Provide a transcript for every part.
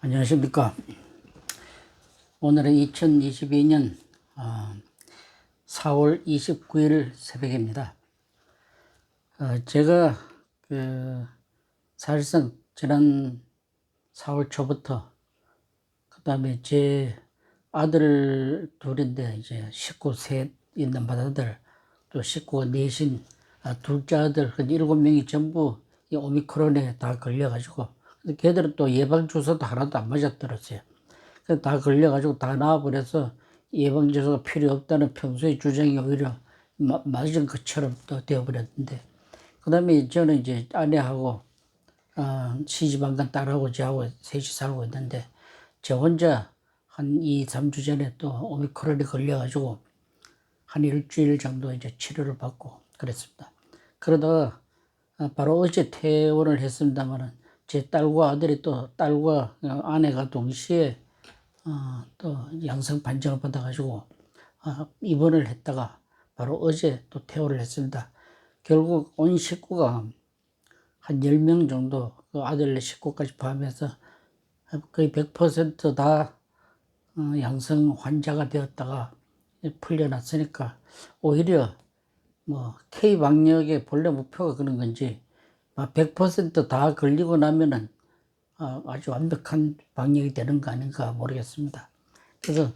안녕하십니까. 오늘은 2022년 4월 29일 새벽입니다. 제가 사실상 지난 4월 초부터 그 다음에 제 아들 둘인데 이제 식구 셋 있는 맏아들 또 식구가 넷인 둘째 아들 7명이 전부 이 오미크론에 다 걸려가지고 걔들은 또 예방주사도 하나도 안 맞았더랬어요. 다 걸려가지고 다 나와버려서 예방주사가 필요 없다는 평소의 주장이 오히려 맞은 것처럼 또 되어버렸는데, 그 다음에 저는 이제 아내하고 시집안간 딸하고 저하고 셋이 살고 있는데, 저 혼자 한 2, 3주 전에 또 오미크론이 걸려가지고 한 일주일 정도 이제 치료를 받고 그랬습니다. 그러다가 바로 어제 퇴원을 했습니다만은 제 딸과 아들이 또 딸과 아내가 동시에 또 양성 판정을 받아가지고 입원을 했다가 바로 어제 또 퇴원을 했습니다. 결국 온 식구가 한 10명 정도 그 아들 식구까지 포함해서 거의 100%다 양성 환자가 되었다가 풀려났으니까 오히려 뭐 K 방역의 본래 목표가 그런 건지 100%다 걸리고 나면은 아주 완벽한 방역이 되는 거 아닌가 모르겠습니다. 그래서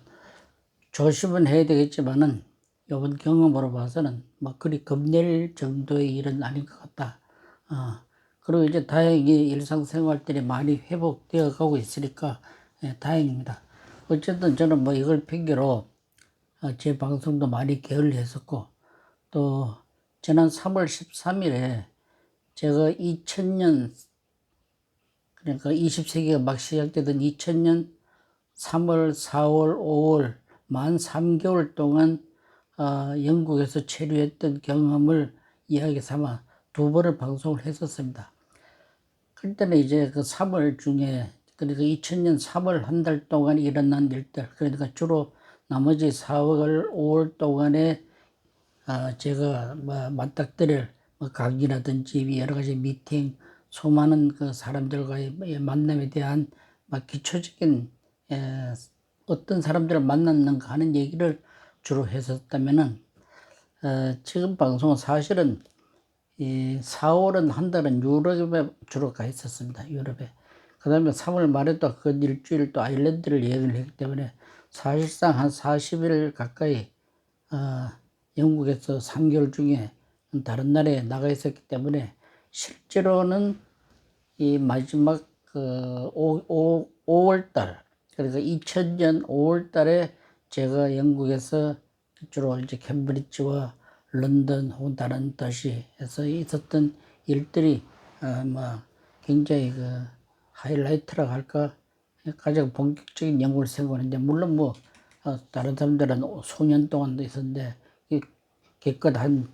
조심은 해야 되겠지만은 이번 경험으로 봐서는 뭐 그리 겁낼 정도의 일은 아닌 것 같다. 그리고 이제 다행히 일상생활들이 많이 회복되어 가고 있으니까 다행입니다. 어쨌든 저는 뭐 이걸 핑계로 제 방송도 많이 게을리했었고, 또 지난 3월 13일에 제가 2000년, 그러니까 20세기가 막 시작되던 2000년 3월, 4월, 5월 만 3개월 동안 영국에서 체류했던 경험을 이야기 삼아 2번을 방송을 했었습니다. 그때는 이제 그 3월 중에, 그러니까 2000년 3월 한 달 동안 일어난 일들, 그러니까 주로 나머지 4월, 5월 동안에 제가 뭐 맞닥뜨릴 강의라든지 여러 가지 미팅, 수많은 그 사람들과의 만남에 대한 기초적인 어떤 사람들을 만났는가 하는 얘기를 주로 했었다면은, 지금 방송은 사실은 이 4월은 한 달은 유럽에 주로 가 있었습니다. 유럽에. 그 다음에 3월 말에 또 그 일주일 또 아일랜드를 여행을 했기 때문에 사실상 한 40일 가까이 영국에서 3개월 중에 다른 나라에 나가 있었기 때문에 실제로는 이 마지막 그 5월 달, 그러니까 2000년 5월 달에 제가 영국에서 주로 이제 캠브리지와 런던 혹은 다른 도시에서 있었던 일들이 뭐 굉장히 그 하이라이트라고 할까, 가장 본격적인 연구를 생각하는데, 물론 뭐 다른 사람들은 수년 동안도 있었는데 기껏 한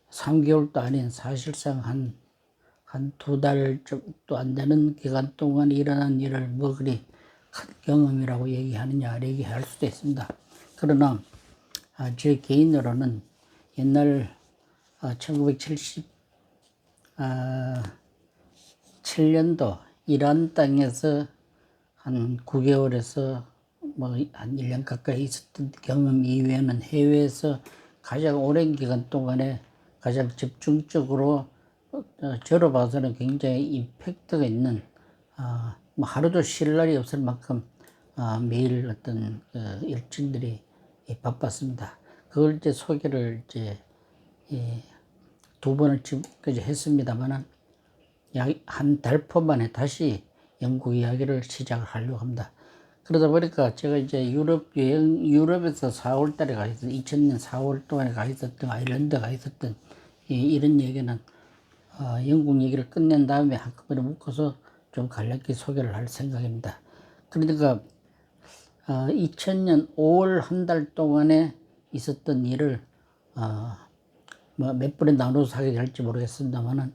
3개월도 아닌 사실상 한 2달 좀도 안 되는 기간 동안 일어난 일을 뭐 그리 큰 경험이라고 얘기하느냐 얘기할 수도 있습니다. 그러나 제 개인으로는 옛날 1977년도 이란 땅에서 한 9개월에서 뭐 한 1년 가까이 있었던 경험 이외에는 해외에서 가장 오랜 기간 동안에 가장 집중적으로 저로 봐서는 굉장히 임팩트가 있는 뭐 하루도 쉴 날이 없을 만큼 매일 어떤 일진들이 바빴습니다. 그걸 이제 소개를 이제 2번을 지금까지 했습니다만은 약 한 달 만에 다시 영국 이야기를 시작을 하려고 합니다. 그러다 보니까 제가 이제 유럽에서 4월 달에 가 있었던, 2000년 4월 동안에 가 있었던, 아일랜드 가 있었던 이런 얘기는 영국 얘기를 끝낸 다음에 한꺼번에 묶어서 좀 간략히 소개를 할 생각입니다. 그러니까 2000년 5월 한 달 동안에 있었던 일을 뭐 몇 번에 나눠서 하게 될지 모르겠습니다만은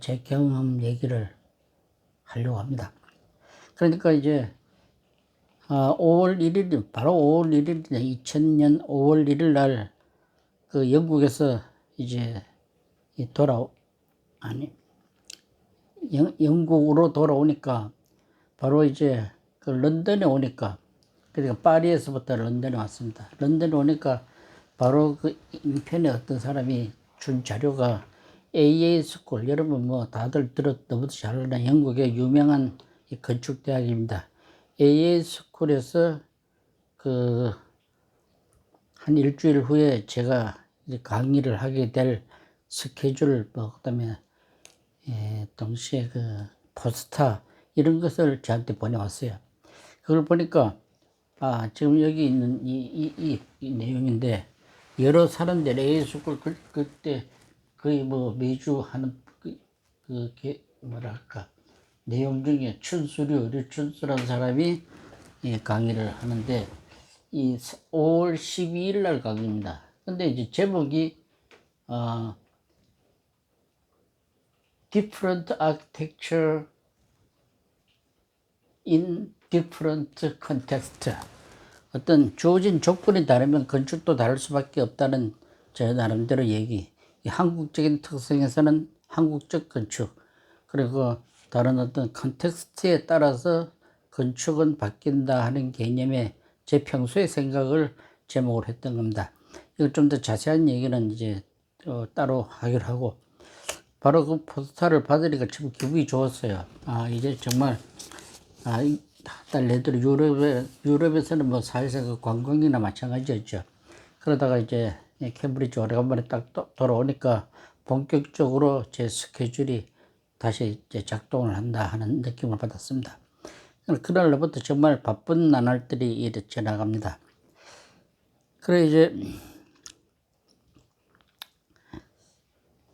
제 경험 얘기를 하려고 합니다. 그러니까 이제 5월 1일, 바로 5월 1일, 2000년 5월 1일 날 그 영국에서 이제 영국으로 돌아오니까 바로 이제 그 런던에 오니까, 그러니까 파리에서부터 런던에 왔습니다. 런던에 오니까 바로 그 인편에 어떤 사람이 준 자료가 AA 스쿨, 여러분 뭐 다들 너무도 잘 아는 영국의 유명한 건축대학입니다. AA 스쿨에서 그 한 일주일 후에 제가 강의를 하게 될 스케줄, 뭐 그다음에 동시에 그 포스터 이런 것을 저한테 보내왔어요. 그걸 보니까 지금 여기 있는 이 내용인데, 여러 사람들 AA 스쿨 그때 거의 뭐 매주 하는 뭐랄까 내용 중에 류춘수라는 사람이 강의를 하는데, 이 5월 12일 날 강의입니다. 근데 이제 제목이 Different Architecture in Different Context. 어떤 주어진 조건이 다르면 건축도 다를 수밖에 없다는 제 나름대로 얘기. 한국적인 특성에서는 한국적 건축, 그리고 다른 어떤 컨텍스트에 따라서 건축은 바뀐다 하는 개념의 제 평소의 생각을 제목으로 했던 겁니다. 이거 좀 더 자세한 얘기는 이제 따로 하기로 하고, 바로 그 포스터를 받으니까 참 기분이 좋았어요. 이제 정말 딸내들 유럽에서는 뭐 사실상 그 관광이나 마찬가지였죠. 그러다가 이제 캠브리지 오래간만에 딱 돌아오니까 본격적으로 제 스케줄이 다시 이제 작동을 한다 하는 느낌을 받았습니다. 그날부터 정말 바쁜 나날들이 이렇게 지나갑니다. 그래 이제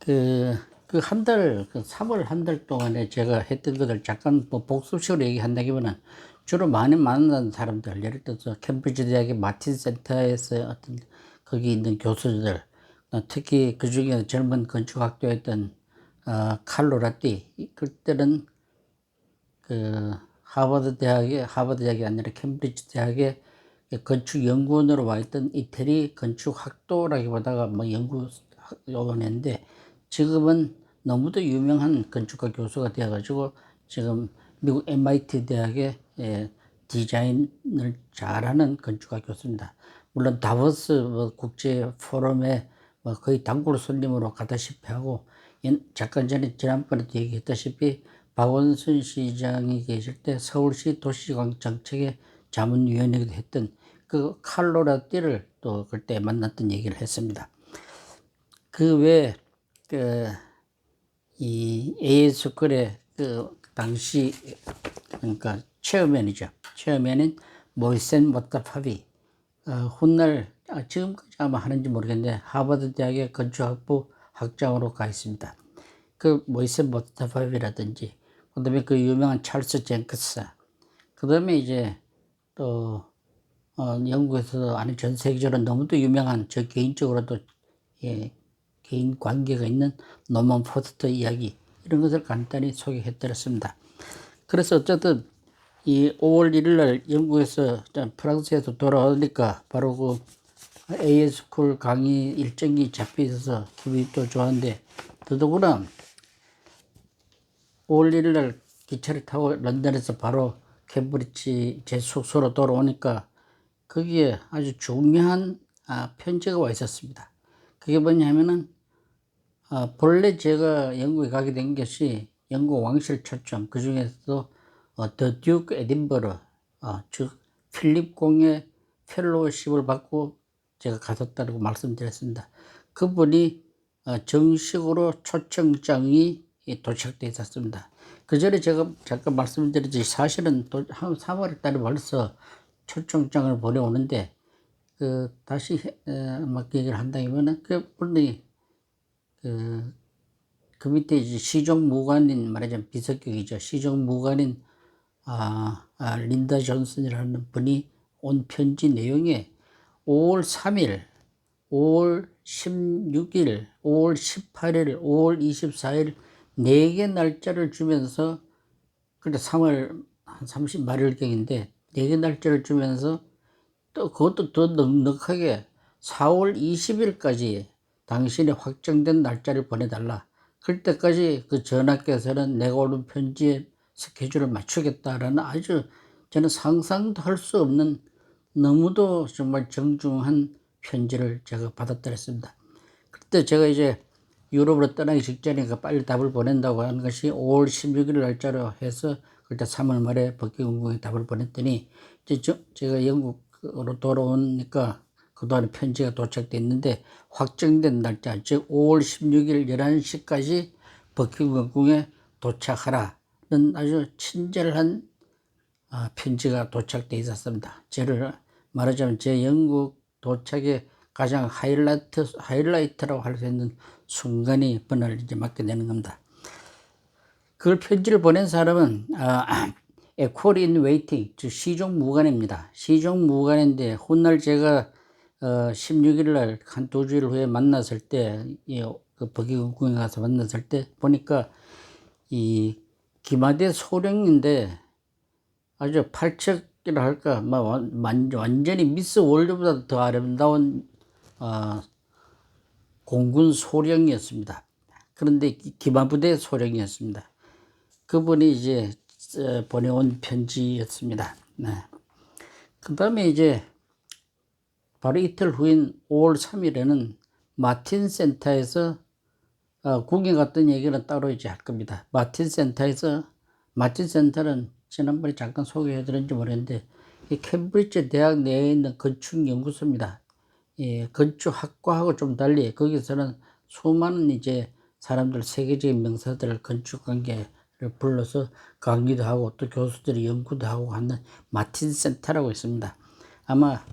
그 한 달, 3월 한 달 동안에 제가 했던 것을 잠깐 뭐 복습식으로 얘기한다기보다는 주로 많이 만난 사람들, 예를 들어서 캠브리지 대학의 마틴 센터에서 어떤 거기 있는 교수들, 특히 그 중에 젊은 건축학도였던 칼로 라띠, 그때는 그 하버드 대학이 아니라 캠브리지 대학의 건축연구원으로 와 있던 이태리 건축학도라기보다가 뭐 연구원인데, 지금은 너무도 유명한 건축가 교수가 되어가지고 지금 미국 MIT 대학의 디자인을 잘하는 건축가 교수입니다. 물론 다보스 뭐 국제 포럼에 뭐 거의 단골 손님으로 가다시피 하고, 잠깐 전에 지난번에도 얘기했다시피 박원순 시장이 계실 때 서울시 도시정책의 자문위원이기도 했던 그 칼로라 띠를 또 그때 만났던 얘기를 했습니다. 그 외에 이 AS쿨의 그 당시 그러니까 체어맨인 모이센 모타파비, 훗날 지금까지 아마 하는지 모르겠는데 하버드 대학의 건축학부 학장으로 가 있습니다. 그 모이센 모타파비라든지, 그다음에 그 유명한 찰스 젠크스, 그다음에 이제 또 영국에서도 아니 전 세계적으로 너무도 유명한, 저 개인적으로도 개인 관계가 있는 노먼 포스터 이야기, 이런 것을 간단히 소개해드렸습니다. 그래서 어쨌든 이 5월 1일 날 영국에서 프랑스에서 돌아오니까 바로 그 AS쿨 강의 일정이 잡혀 있어서 기분이 또 좋았는데, 더더구나 5월 1일 날 기차를 타고 런던에서 바로 캠브리지 제 숙소로 돌아오니까 거기에 아주 중요한 편지가 와 있었습니다. 그게 뭐냐면은 본래 제가 영국에 가게 된 것이 영국 왕실 초청, 그 중에서도 더 듀크 에딘버러, 즉 필립 공의 펠로우십을 받고 제가 갔었다고 말씀드렸습니다. 그분이 정식으로 초청장이 도착돼 있었습니다. 그 전에 제가 잠깐 말씀드렸듯이 사실은 한 3월 달에 벌써 초청장을 보내오는데, 다시 막 얘기를 한다면은 그분이 그 밑에 이제 시정무관인, 말하자면 비서격이죠. 시정무관인 린다 존슨이라는 분이 온 편지 내용에 5월 3일, 5월 16일, 5월 18일, 5월 24일 4개 날짜를 주면서, 그때 3월 한 30말일경인데 4개 날짜를 주면서 또 그것도 더 넉넉하게 4월 20일까지 당신의 확정된 날짜를 보내달라. 그때까지 그 전하께서는 내가 오는 편지에 스케줄을 맞추겠다라는 아주 저는 상상도 할 수 없는 너무도 정말 정중한 편지를 제가 받았더랬습니다. 그때 제가 이제 유럽으로 떠나기 직전에 빨리 답을 보낸다고 하는 것이 5월 16일 날짜로 해서 그때 3월 말에 버킹엄궁에 답을 보냈더니 이제 제가 영국으로 돌아오니까 그동안에 편지가 도착돼 있는데 확정된 날짜 즉 5월 16일 11시까지 버킹엄궁에 도착하라는 아주 친절한 편지가 도착돼 있었습니다. 저를 말하자면 제 영국 도착의 가장 하이라이트라고 할 수 있는 순간이 그날 이제 맞게 되는 겁니다. 그 편지를 보낸 사람은 A Call in Waiting, 즉 시종무관입니다. 시종무관인데 훗날 제가 16일 날 한 2주일 후에 만났을 때, 그 버킹엄궁에 가서 만났을 때 보니까 이 기마대 소령인데 아주 팔척이라 할까, 완전히 미스 월드보다 더 아름다운 공군 소령이었습니다. 그런데 기마부대 소령이었습니다. 그분이 이제 보내온 편지였습니다. 네. 그 다음에 이제 바로 이틀 후인 5월 3일에는 마틴 센터에서 궁에 갔던 얘기는 따로 이제 할 겁니다. 마틴 센터는 지난번에 잠깐 소개해드렸는지 모르겠는데 이 캠브리지 대학 내에 있는 건축 연구소입니다. 건축학과하고 좀 달리 거기서는 수많은 이제 사람들, 세계적인 명사들을 건축 관계를 불러서 강의도 하고 또 교수들이 연구도 하고 하는 마틴 센터라고 있습니다. 아마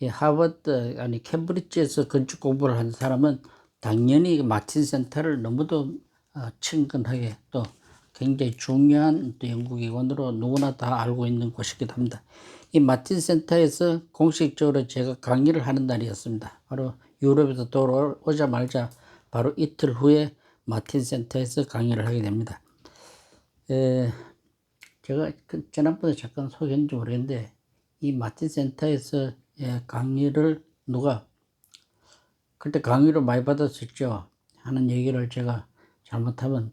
하버드 아니 캠브리지에서 건축 공부를 한 사람은 당연히 마틴 센터를 너무도 친근하게 또 굉장히 중요한 또 연구기관으로 누구나 다 알고 있는 곳이기도 합니다. 이 마틴 센터에서 공식적으로 제가 강의를 하는 날이었습니다. 바로 유럽에서 돌아오자마자 바로 이틀 후에 마틴 센터에서 강의를 하게 됩니다. 제가 지난번에 잠깐 소개했는지 모르겠는데 이 마틴 센터에서 강의를 누가 그때 강의를 많이 받았었죠 하는 얘기를 제가 잘못하면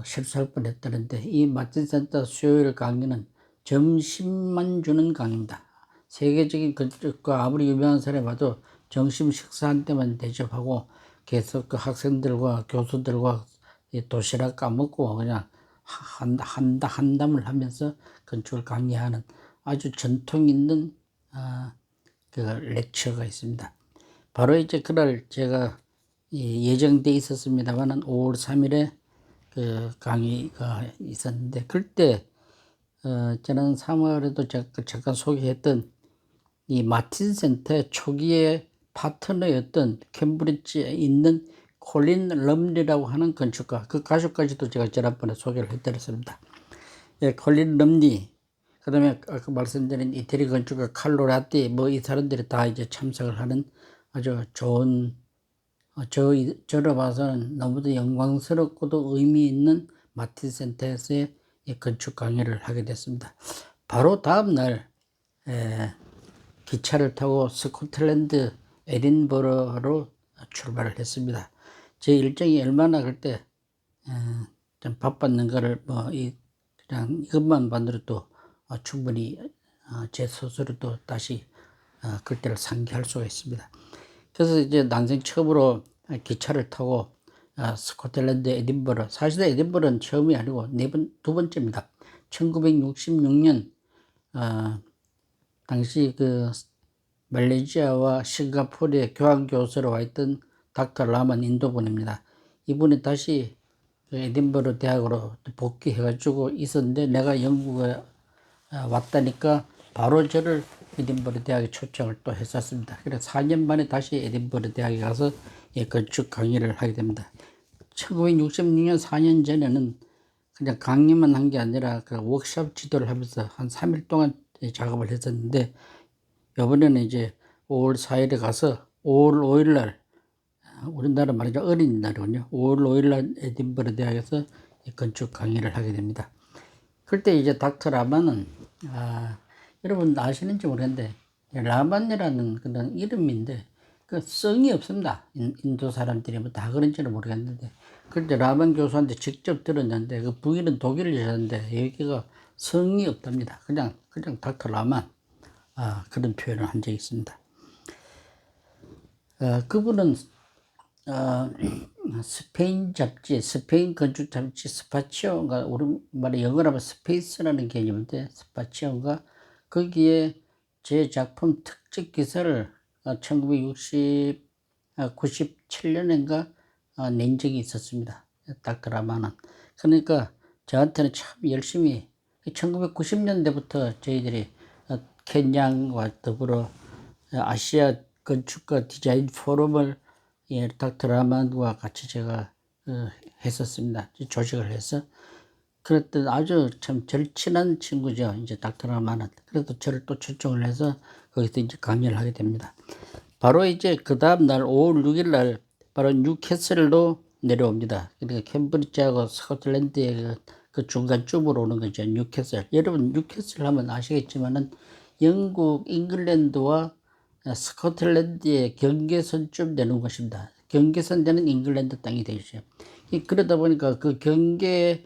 실수할 뻔했다는데 이 마틴 센터 수요일 강의는 점심만 주는 강의입니다. 세계적인 건축가 아무리 유명한 사람이 봐도 점심 식사한 때만 대접하고 계속 그 학생들과 교수들과 도시락 까먹고 그냥 한담을 하면서 건축을 강의하는 아주 전통 있는 그 렉처가 있습니다. 바로 이제 그날 제가 예정돼 있었습니다만은 5월 3일에 그 강의가 있었는데 그때 저는 3월에도 잠깐 소개했던 이 마틴 센터의 초기의 파트너였던 캠브리지에 있는 콜린 럼리라고 하는 건축가, 그 가족까지도 제가 지난번에 소개를 해드렸습니다. 콜린 럼리, 그 다음에 아까 말씀드린 이태리 건축가 칼로 라띠, 이 사람들이 다 이제 참석을 하는 아주 좋은, 저로 봐서는 너무도 영광스럽고도 의미 있는 마틴 센터에서의 건축 강의를 하게 됐습니다. 바로 다음날 기차를 타고 스코틀랜드 에딘버러로 출발을 했습니다. 제 일정이 얼마나 그때 좀 바빴는 거를 그냥 이것만 만들어도 충분히 제 스스로도 다시 그때를 상기할 수가 있습니다. 그래서 이제 난생 처음으로 기차를 타고 스코틀랜드 에딘버러, 사실은 에딘버러는 처음이 아니고 두 번째입니다. 1966년 당시 그 말레이시아와 싱가포르에 교환교수로 와 있던 닥터 라만 인도분입니다. 이분이 다시 그 에딘버러 대학으로 복귀해가지고 있었는데 내가 영국에 왔다니까 바로 저를 에딘버러 대학에 초청을 또 했었습니다. 그래서 4년 만에 다시 에딘버러 대학에 가서 건축 강의를 하게 됩니다. 1966년 4년 전에는 그냥 강의만 한 게 아니라 그 워크숍 지도를 하면서 한 3일 동안 작업을 했었는데 이번에는 이제 5월 4일에 가서 5월 5일 날 우리나라 말이죠 어린이날이군요. 5월 5일 날 에딘버러 대학에서 건축 강의를 하게 됩니다. 그때 이제 닥터 라만은 여러분 아시는지 모르겠는데 라만이라는 그런 이름인데 그 성이 없습니다. 인도 사람들이 다 그런지는 모르겠는데 그때 라만 교수한테 직접 들었는데 그 부인은 독일 여자인데 여기가 성이 없답니다. 그냥 닥터 라만 그런 표현을 한 적이 있습니다. 그분은 스페인 잡지, 스페인 건축 잡지 스파치오가 우리말에 영어로 하면 스페이스라는 개념인데 스파치오가 거기에 제 작품 특집 기사를 1997년인가 낸 적이 있었습니다. 닥터 라마는. 그러니까 저한테는 참 열심히 1990년대부터 저희들이 켄양과 더불어 아시아 건축가 디자인 포럼을 닥터 라만과 같이 제가 했었습니다. 조직을 해서. 그랬더니 아주 참 절친한 친구죠. 이제 닥터 라만은. 그래도 저를 또 초청을 해서 거기서 이제 강연을 하게 됩니다. 바로 이제 그 다음날 5월 6일 날 바로 뉴캐슬로 내려옵니다. 그러니까 캠브리지하고 스코틀랜드의 그 중간쯤으로 오는 거죠. 뉴캐슬. 여러분 뉴캐슬 하면 아시겠지만은 영국, 잉글랜드와 스코틀랜드의 경계선쯤 되는 곳입니다. 경계선 되는 잉글랜드 땅이 되죠. 그러다 보니까 그 경계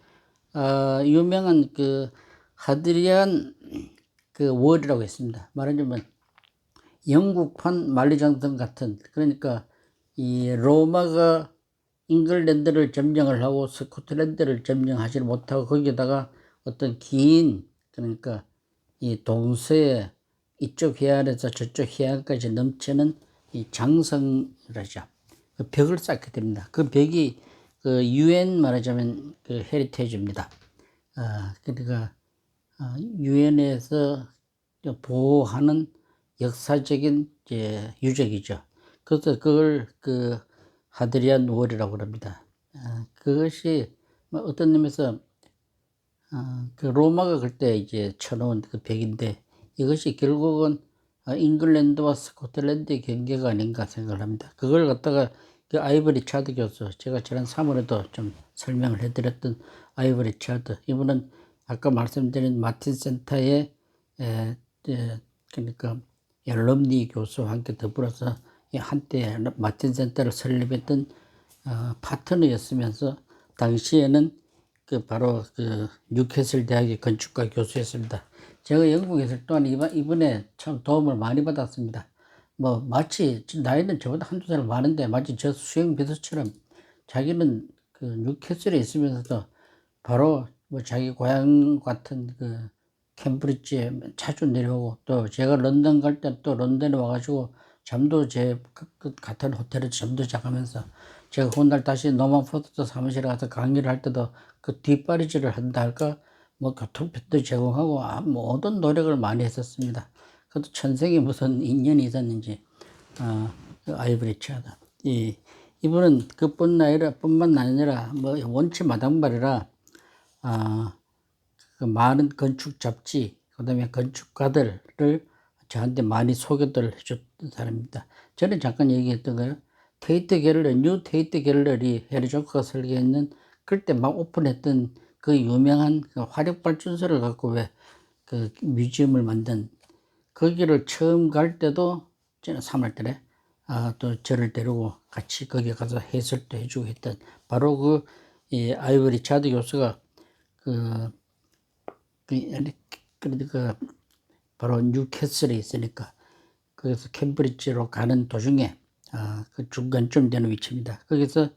유명한 그 하드리안 그 월이라고 있습니다. 말하자면 영국판 만리장성 같은, 그러니까 이 로마가 잉글랜드를 점령을 하고 스코틀랜드를 점령하지 못하고 거기에다가 어떤 긴, 그러니까 이 동서의 이쪽 해안에서 저쪽 해안까지 넘치는 이 장성이라죠. 그 벽을 쌓게 됩니다. 그 벽이 그 UN 말하자면 그 헤리테이지입니다. 그러니까 유엔에서 보호하는 역사적인 이제 유적이죠. 그래서 그걸 그 하드리안 월이라고 합니다. 그것이 뭐 어떤 의미에서 그 로마가 그때 이제 쳐놓은 그 벽인데 이것이 결국은 잉글랜드와 스코틀랜드의 경계가 아닌가 생각을 합니다. 그걸 갖다가 그 아이버리 차드 교수, 제가 지난 3월에도 좀 설명을 해드렸던 아이버리 차드, 이분은 아까 말씀드린 마틴 센터의 그러니까 앨럼니 교수와 함께 더불어서 한때 마틴 센터를 설립했던 파트너였으면서 당시에는 그 바로 그 뉴캐슬 대학의 건축가 교수였습니다. 제가 영국에서 또한 이번에 참 도움을 많이 받았습니다. 뭐 마치 나이는 저보다 한두 살 많은데 마치 저 수행 비서처럼 자기는 그 뉴캐슬에 있으면서도 바로 뭐 자기 고향 같은 그 캠브리지에 자주 내려오고, 또 제가 런던 갈 때 또 런던에 와가지고 잠도 그 같은 호텔에서 잠도 자가면서 제가 그날 다시 노만 포스터 사무실에 가서 강의를 할 때도 그 뒷바리질을 한다 할까 뭐 교통편도 제공하고 모든 노력을 많이 했었습니다. 그것도 천생에 무슨 인연이 있었는지 그 아이브리 치하다. 이분은 뿐만 아니라 뭐 원체 마당발이라 그 많은 건축 잡지, 그 다음에 건축가들을 저한테 많이 소개를 해줬던 사람입니다. 저는 잠깐 얘기했던 거예요. 뉴 테이트 갤러리, 해리 조커가 설계했는 그때 막 오픈했던 그 유명한 그 화력발전소를 갖고 왜 그 뮤지엄을 만든, 거기를 처음 갈 때도 저는 3월 달에 또 저를 데리고 같이 거기 가서 해설도 해주고 했던 바로 그 아이버리 차드 교수가 그러니까 바로 뉴캐슬에 있으니까 거기서 캠브리지로 가는 도중에 그 중간쯤 되는 위치입니다. 거기서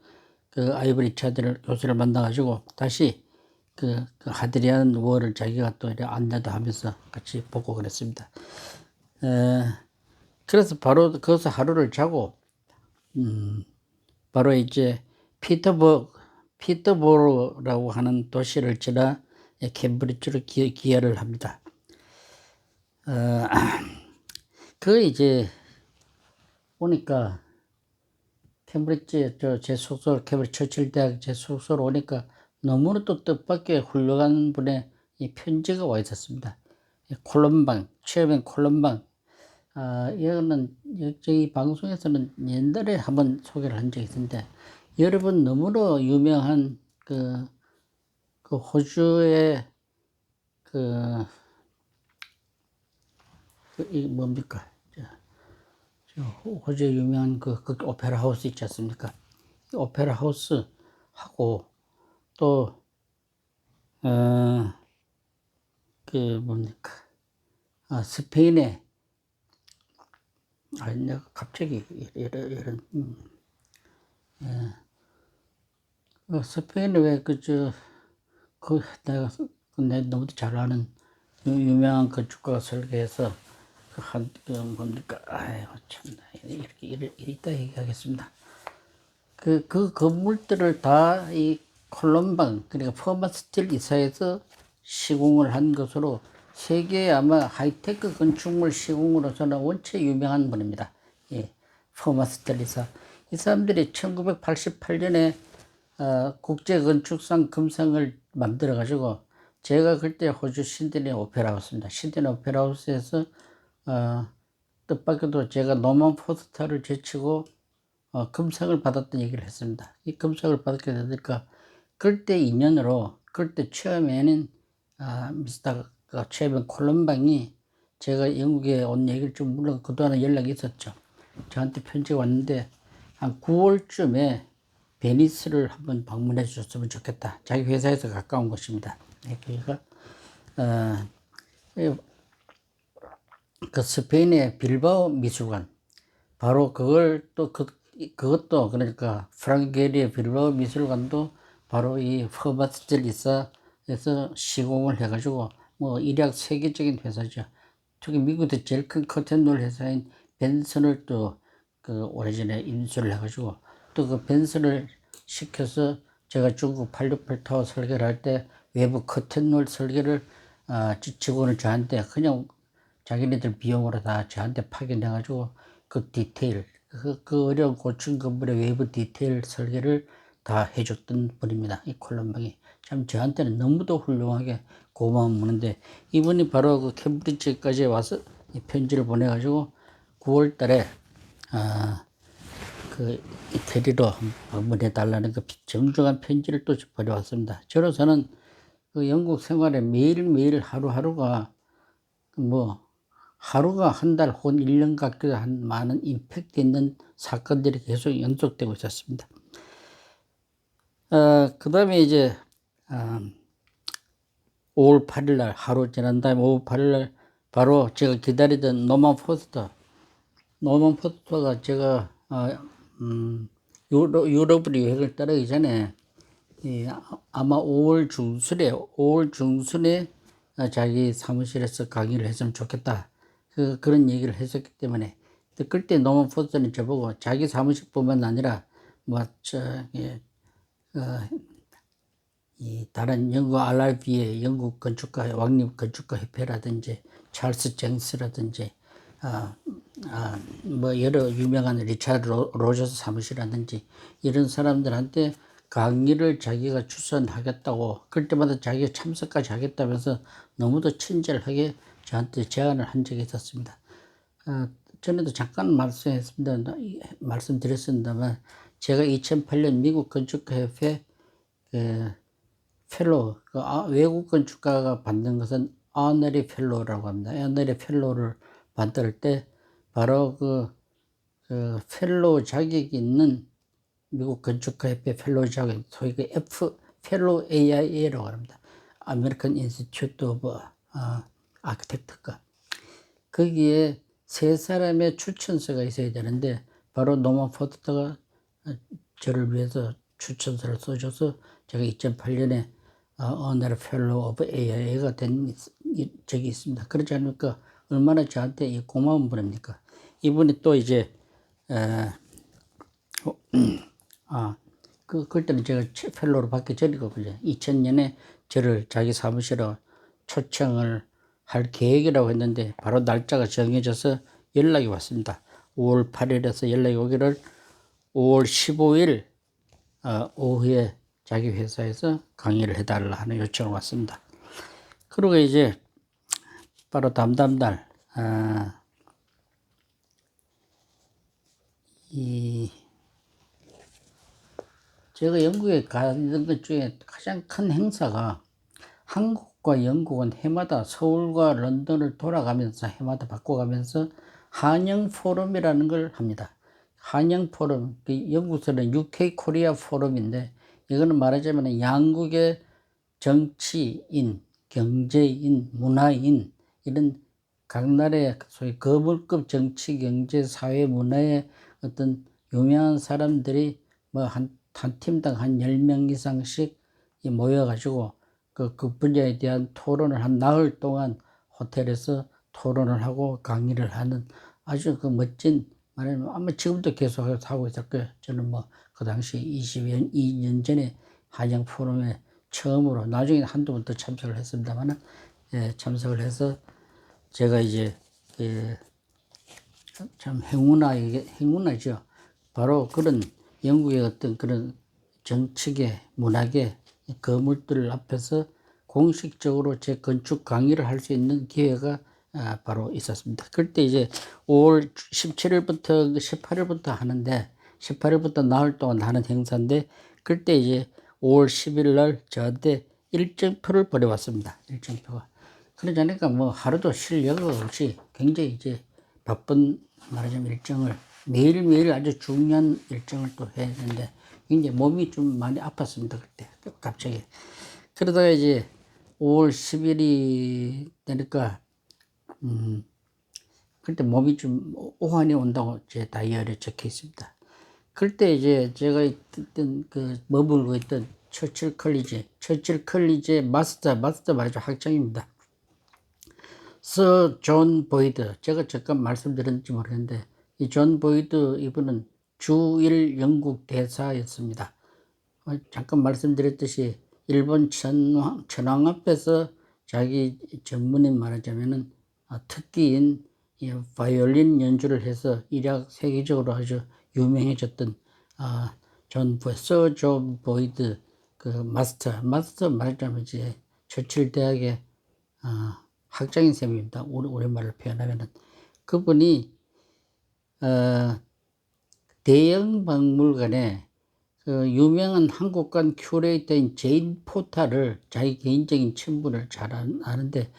그 아이버리 차드 교수를 만나가지고 다시 그 하드리안 월을 자기가 또 이렇게 안내도 하면서 같이 보고 그랬습니다. 그래서 바로 거기서 하루를 자고 바로 이제 피터보로라고 하는 도시를 지나 캠브리지로 기여를 합니다. 그 이제 오니까 캠브리지 제 숙소, 캠브리지 처칠 대학 제 숙소로 오니까 너무나 또 뜻밖의 훌륭한 분의 이 편지가 와 있었습니다. 콜럼방, 체어맨 콜럼방. 이거는 저희 방송에서는 옛날에 한번 소개를 한 적이 있는데, 여러분 너무나 유명한 그 호주의 이 뭡니까? 호주에 유명한 그 오페라 하우스 있지 않습니까? 오페라 하우스 하고 또 뭡니까 스페인에 내가 갑자기 이런 스페인에 왜 내가 너무도 잘 아는 유명한 건축가가 설계해서 뭡니까 아이고 참나 이렇게 이따 얘기하겠습니다. 그 건물들을 다 이 콜롬방 그러니까 퍼마스틸 이사에서 시공을 한 것으로 세계의 아마 하이테크 건축물 시공으로서는 원체 유명한 분입니다. 예, 퍼마스틸 이사. 이 사람들이 1988년에 국제건축상 금상을 만들어 가지고 제가 그때 호주 시드니 오페라 하우스입니다. 시드니 오페라 하우스에서 뜻밖에도 제가 노만 포스터를 제치고 금상을 받았던 얘기를 했습니다. 이 금상을 받게 되니까 그때 인연으로 그때 처음에는 미스터가 처음에 콜롬방이 제가 영국에 온 얘기를 좀 물론 그동안에 연락이 있었죠. 저한테 편지가 왔는데 한 9월쯤에 베니스를 한번 방문해 주셨으면 좋겠다. 자기 회사에서 가까운 곳입니다. 그러니까 그 스페인의 빌바오 미술관 바로 그걸 또 그것도 그러니까 프랑게리의 빌바오 미술관도 바로 이 퍼마스틸 이사에서 시공을 해가지고 뭐 일약 세계적인 회사죠. 특히 미국의 제일 큰 커튼롤 회사인 벤슨을 또 그 오래전에 인수를 해가지고 또 그 벤슨을 시켜서 제가 중국 868 타워 설계를 할 때 외부 커튼롤 설계를 직원을 저한테 그냥 자기네들 비용으로 다 저한테 파견해가지고 그 디테일 그 어려운 고층 건물의 외부 디테일 설계를 다 해줬던 분입니다. 이 콜롬방이 참 저한테는 너무도 훌륭하게 고마운 분인데 이분이 바로 그 캠브리지까지 와서 이 편지를 보내가지고 9월 달에 그 이태리로 방문해 달라는 그 정중한 편지를 또 보내왔습니다. 저로서는 그 영국 생활에 매일매일 하루하루가 뭐 하루가 한 달 혹은 1년 같기도 한 많은 임팩트 있는 사건들이 계속 연속되고 있었습니다. 그 다음에 이제 5월 8일 날 하루 지난 다음에 5월 8일 날 바로 제가 기다리던 노만 포스터가 제가 유럽으로 여행을 떠나기 전에 아마 5월 중순에 자기 사무실에서 강의를 했으면 좋겠다. 그런 얘기를 했었기 때문에 그때 노만 포스터는 저보고 자기 사무실뿐만 아니라 이 다른 영국 RRB의 영국 건축가 왕립 건축가 협회라든지 찰스 쟁스라든지 뭐 여러 유명한 리차드 로저스 사무실이라든지 이런 사람들한테 강의를 자기가 추천하겠다고 그럴 때마다 자기가 참석까지 하겠다면서 너무도 친절하게 저한테 제안을 한 적이 있었습니다. 전에도 잠깐 말씀드렸습니다만 제가 2008년 미국 건축가협회 펠로우, 외국 건축가가 받는 것은 어너리 펠로우라고 합니다. 어너리 펠로우를 받을 때 바로 그 펠로우 자격이 있는 미국 건축가협회 펠로우 자격, 소위 그 펠로우 AIA라고 합니다. 아메리칸 인스티튜트 오브 아키텍트가. 거기에 세 사람의 추천서가 있어야 되는데 바로 노만 포스터가 저를 위해서 추천서를 써줘서 제가 2008년에 어너리 펠로우 오브 AIA가 된 적이 있습니다. 그렇지 않습니까? 얼마나 저한테 고마운 분입니까? 이분이 또 이제 그때는 제가 펠로우로 받기 전이거든요. 2000년에 저를 자기 사무실로 초청을 할 계획이라고 했는데 바로 날짜가 정해져서 연락이 왔습니다. 5월 8일에서 연락이 오기를 5월 15일 오후에 자기 회사에서 강의를 해달라 하는 요청을 왔습니다. 그리고 이제 바로 다음날 제가 영국에 가는 것 중에 가장 큰 행사가 한국과 영국은 해마다 서울과 런던을 돌아가면서 해마다 바꿔가면서 한영 포럼이라는 걸 합니다. 한영 포럼, 영국에서는 UK 코리아 포럼인데 이거는 말하자면 양국의 정치인, 경제인, 문화인 이런 각 나라의 소위 거물급 정치, 경제, 사회, 문화의 어떤 유명한 사람들이 뭐 한 팀당 한 10명 이상씩 모여가지고 그 분야에 대한 토론을 한 나흘 동안 호텔에서 토론을 하고 강의를 하는 아주 그 멋진, 말하자면 아마 지금도 계속 하고 있을 거예요. 저는 뭐 그 당시 22년 전에 한영 포럼에 처음으로, 나중에 한두 번 더 참석을 했습니다만은, 예, 참석을 해서 제가 이제 참 행운하죠. 바로 그런 영국의 어떤 그런 정치계, 문학의 거물들 앞에서 공식적으로 제 건축 강의를 할 수 있는 기회가 바로 있었습니다. 그때 이제 5월 17일부터 18일부터 하는데, 18일부터 나흘 동안 하는 행사인데, 그때 이제 5월 10일 날 저한테 일정표를 보내왔습니다. 일정표가. 그러자니까 뭐 하루도 쉴 여가 없이 굉장히 이제 바쁜, 말하자면 일정을 매일매일 아주 중요한 일정을 또 해야 되는데 굉장히 몸이 좀 많이 아팠습니다. 그때 갑자기. 그러다가 이제 5월 10일이 되니까 그때 몸이 좀 오한이 온다고 제 다이어리에 적혀 있습니다. 그때 이제 제가 있던 머물고 있던 처칠 컬리지의 마스터 말이죠. 학장입니다. 서 존 보이드, 제가 잠깐 말씀드렸는지 모르겠는데 이 존 보이드 이분은 주1 영국 대사였습니다. 잠깐 말씀드렸듯이 일본 천황 앞에서 자기 전문인 말하자면은 특기인 바이올린 연주를 해서 일약 세계적으로 아주 유명해졌던 서 존 보이드 그 마스터 말하자면 이제 처칠 대학의 학장인 셈입니다. 오랜만을 표현하면은. 그분이, 대영 박물관에 그 유명한 한국관 큐레이터인 제인 포터를 자기 개인적인 친분을 잘 아는데,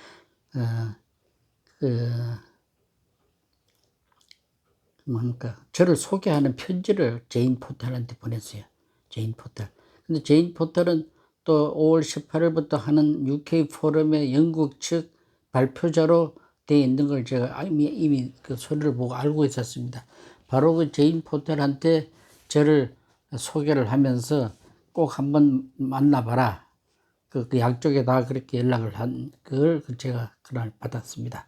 저를 소개하는 편지를 제인 포터한테 보냈어요. 제인 포터. 근데 제인 포터는 또 5월 18일부터 하는 UK 포럼의 영국 측 발표자로 되어 있는 걸 제가 이미 그 서류를 보고 알고 있었습니다. 바로 그 제인 포터한테 저를 소개를 하면서 꼭 한번 만나봐라. 그 양쪽에 다 그렇게 연락을 한 그걸 제가 그날 받았습니다.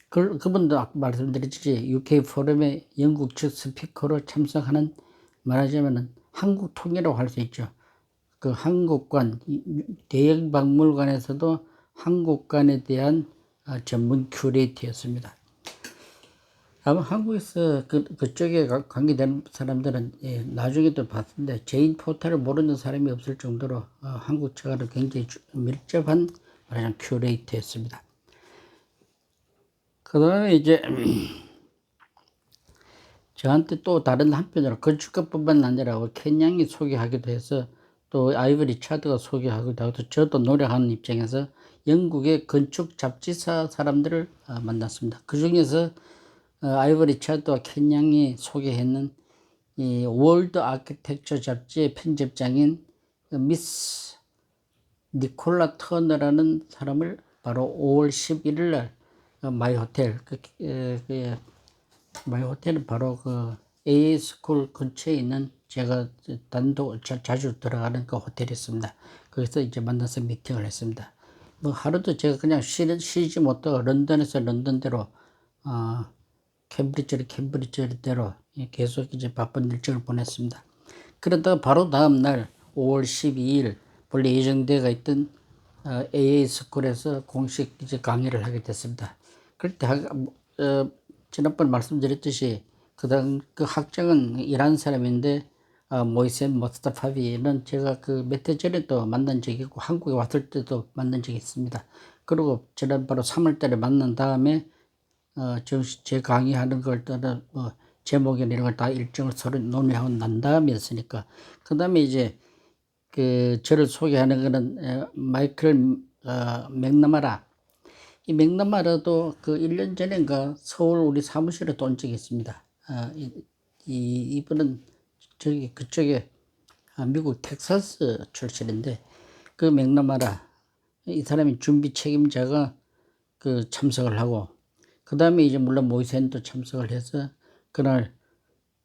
그분도 아까 말씀드렸지, UK 포럼의 영국 측 스피커로 참석하는, 말하자면 한국 통이라고 할 수 있죠. 그 한국관, 대형 박물관에서도 한국관에 대한 전문 큐레이터였습니다. 아마 한국에서 그쪽에 관계되는 사람들은 나중에도 봤는데 제인 포터를 모르는 사람이 없을 정도로 한국 측하고 굉장히 밀접한 말하자면 큐레이터였습니다. 그 다음에 이제 저한테 또 다른 한편으로 건축가뿐만 아니라 켄양이 소개하기도 해서 또 아이보리 차드가 소개하기도 하고 저도 노력하는 입장에서 영국의 건축 잡지사 사람들을 만났습니다. 그 중에서 아이보리 차드와 켄양이 소개했는 이 월드 아키텍처 잡지의 편집장인 미스 니콜라 터너라는 사람을 바로 5월 11일 날 마이 호텔, 마이 호텔은 바로 그 AA 스쿨 근처에 있는 제가 단독 자주 들어가는 그 호텔이었습니다. 거기서 이제 만나서 미팅을 했습니다. 뭐 하루도 제가 그냥 쉬지 못하고 런던에서 런던대로, 캠브리지대로 계속 이제 바쁜 일정을 보냈습니다. 그러다가 바로 다음 날 5월 12일 본래 예정되어 있던 AA 스쿨에서 공식 이제 강의를 하게 됐습니다. 그때 지난번 말씀드렸듯이 그 학장은 이란 사람인데 모이센 모스타파비는 제가 그 몇 해 전에도 만난 적이 있고 한국에 왔을 때도 만난 적이 있습니다. 그리고 지난 바로 3월 달에 만난 다음에 제 강의하는 걸 따라 제목이나 이런 걸 다 일정을 서로 논의하고 난 다음이었으니까 그 다음에 이제 저를 소개하는 거는 마이클 맥나마라. 이 맥나마라도 그 1년 전인가 서울 우리 사무실에 온 적이 있습니다. 이분은 그쪽에 미국 텍사스 출신인데 그 맥너마라 이 사람이 준비 책임자가 그 참석을 하고 그 다음에 이제 물론 모이센도 참석을 해서 그날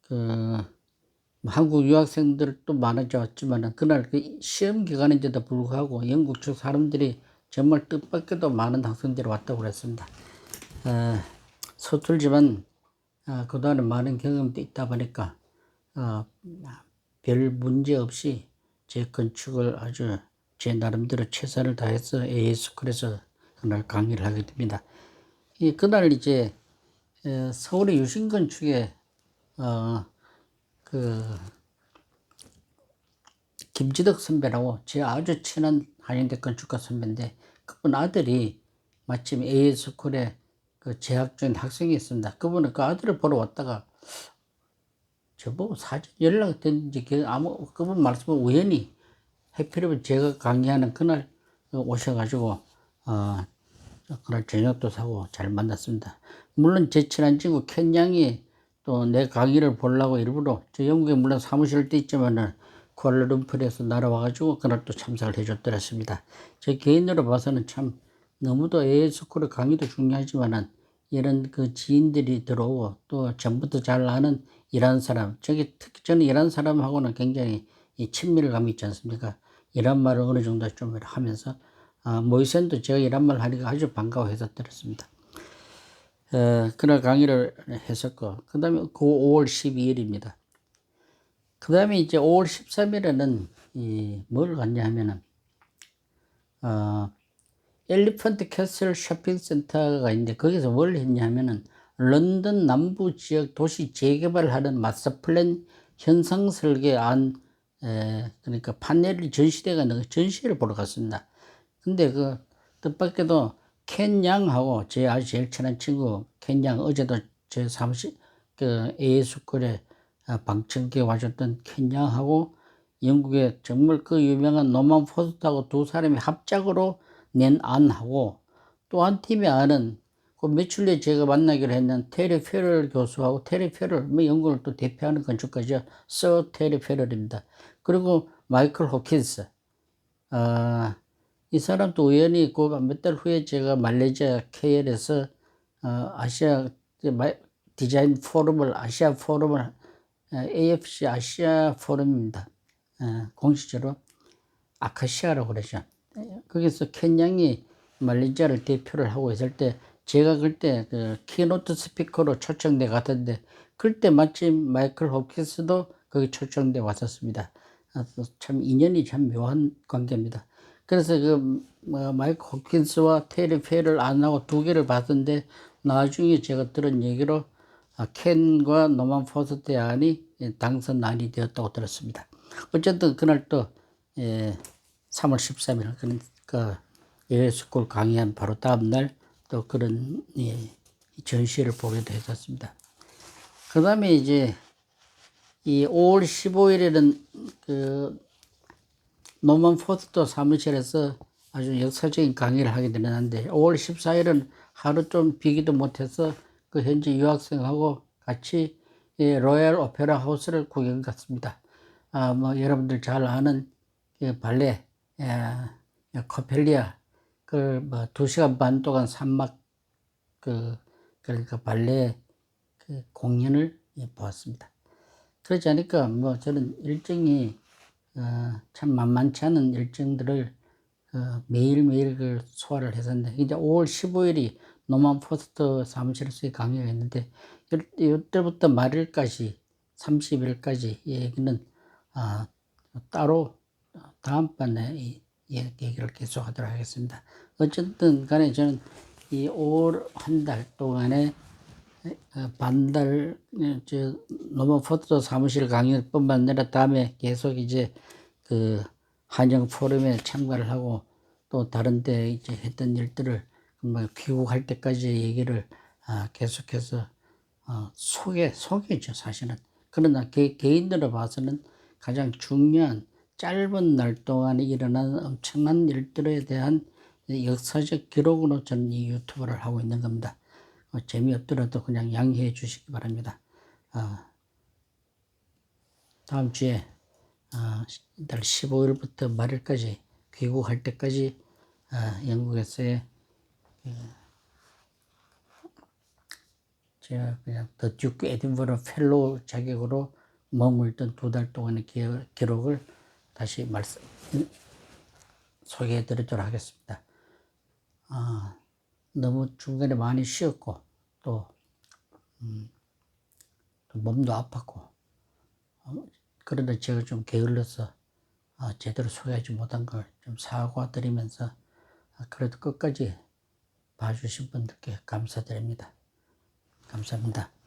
그 한국 유학생들도 많아졌지만 그날 그 시험 기간인데도 불구하고 영국 쪽 사람들이 정말 뜻밖에도 많은 학생들이 왔다고 그랬습니다. 서툴지만 그동안에 많은 경험도 있다 보니까 별 문제 없이 재건축을 아주 제 나름대로 최선을 다해서 AS쿨에서 그날 강의를 하게 됩니다. 그날 이제 서울의 유신건축에 그 김지덕 선배라고 제 아주 친한 한양대 건축가 선배인데 그분 아들이 마침 AS쿨에 그 재학 중인 학생이 있습니다. 그분은 그 아들을 보러 왔다가 저보고 사전 연락됐는지 아무 그분 말씀은 우연히 해피리면 제가 강의하는 그날 오셔가지고 그날 저녁도 사고 잘 만났습니다. 물론 제 친한 친구 켄 양이 또 내 강의를 보려고 일부러 저 영국에 물론 사무실도 있지만은 쿠알라룸푸르에서 날아와가지고 그날 또 참석을 해줬더랬습니다. 제 개인으로 봐서는 참 너무도 AS쿨의 강의도 중요하지만은 이런 그 지인들이 들어오고 또 전부터 잘 아는 이란 사람, 특히 저는 이란 사람하고는 굉장히 이 친밀감이 있지 않습니까? 이란 말을 어느 정도 좀 하면서 모이센도 제가 이란 말 하니까 아주 반가워해서 들었습니다. 그날 강의를 했었고 그 다음에 그 5월 12일입니다. 그 다음에 이제 5월 13일에는 뭘 갔냐 하면은 엘리펀트 캐슬 쇼핑센터가 있는데 거기서 뭘 했냐 하면은 런던 남부 지역 도시 재개발을 하는 마스터 플랜 현상 설계안 그러니까 판넬이 전시대가 있는 전시를 보러 갔습니다. 근데 그 뜻밖에도 켄 양하고 제 아주 제일 친한 친구 켄 양 어제도 제 사무실 그 AS쿨에 방청객 와줬던 켄 양하고 영국의 정말 그 유명한 노만 포스트하고 두 사람이 합작으로 낸 안하고 또 한 팀의 안은 그 며칠 전에 제가 만나기로 했는 테리 페럴 교수하고 테리 페럴 뭐 영국을 또 대표하는 건축가죠. 서 테리 페럴입니다. 그리고 마이클 호킨스 이 사람도 우연히 그 몇 달 후에 제가 말레이시아 KL에서 아시아 디자인 포럼을 아시아 포럼을 AFC 아시아 포럼입니다. 공식적으로 아카시아라고 그러죠. 거기서 켄 양이 말레이시아를 대표를 하고 있을 때 제가 그때 그 키노트 스피커로 초청돼 갔던데 그때 마침 마이클 호킨스도 거기 초청돼 왔었습니다. 참 인연이 참 묘한 관계입니다. 그래서 그 마이클 호킨스와 테리 페를 안 하고 두 개를 봤는데 나중에 제가 들은 얘기로 켄과 노만 포스트의 안이 당선안이 되었다고 들었습니다. 어쨌든 그날 또 3월 13일 그러니까 예수골 강의한 바로 다음 날 또 그런 전시를 보기도 했었습니다. 그 다음에 이제 이 5월 15일에는 그 노만 포스트 사무실에서 아주 역사적인 강의를 하게 되는데 5월 14일은 하루 좀 비기도 못해서 그 현지 유학생하고 같이 로얄 오페라 하우스를 구경 갔습니다. 뭐 여러분들 잘 아는 발레 코펠리아 그 뭐 2시간 반 동안 산막 그러니까 발레 그 공연을 보았습니다. 그러지 않으니까 뭐 저는 일정이 참 만만치 않은 일정들을 매일매일 그 소화를 했었는데 이제 5월 15일이 노만 포스트 사무실에서 강의를 했는데 이때부터 말일까지 30일까지 얘기는 따로 다음번에 얘기를 계속하도록 하겠습니다. 어쨌든 간에 저는 이 5월 한 달 동안에 반달 노만 포스트 사무실 강의뿐만 아니라 다음에 계속 이제 그 한영 포럼에 참가를 하고 또 다른 데 이제 했던 일들을 뭐 귀국할 때까지 얘기를 계속해서 소개죠 사실은. 그러나 개인으로 봐서는 가장 중요한 짧은 날 동안에 일어난 엄청난 일들에 대한 역사적 기록으로 저는 이 유튜브를 하고 있는 겁니다. 재미없더라도 그냥 양해해 주시기 바랍니다. 다음 주에 달 15일부터 말일까지 귀국할 때까지 영국에서의 제가 그냥 더 듀크 에딘버러 펠로우 자격으로 머물던 2달 동안의 기록을 다시 소개해 드리도록 하겠습니다. 너무 중간에 많이 쉬었고 또 몸도 아팠고 그러다 제가 좀 게을러서 제대로 소개하지 못한 걸 좀 사과드리면서 그래도 끝까지 봐주신 분들께 감사드립니다. 감사합니다.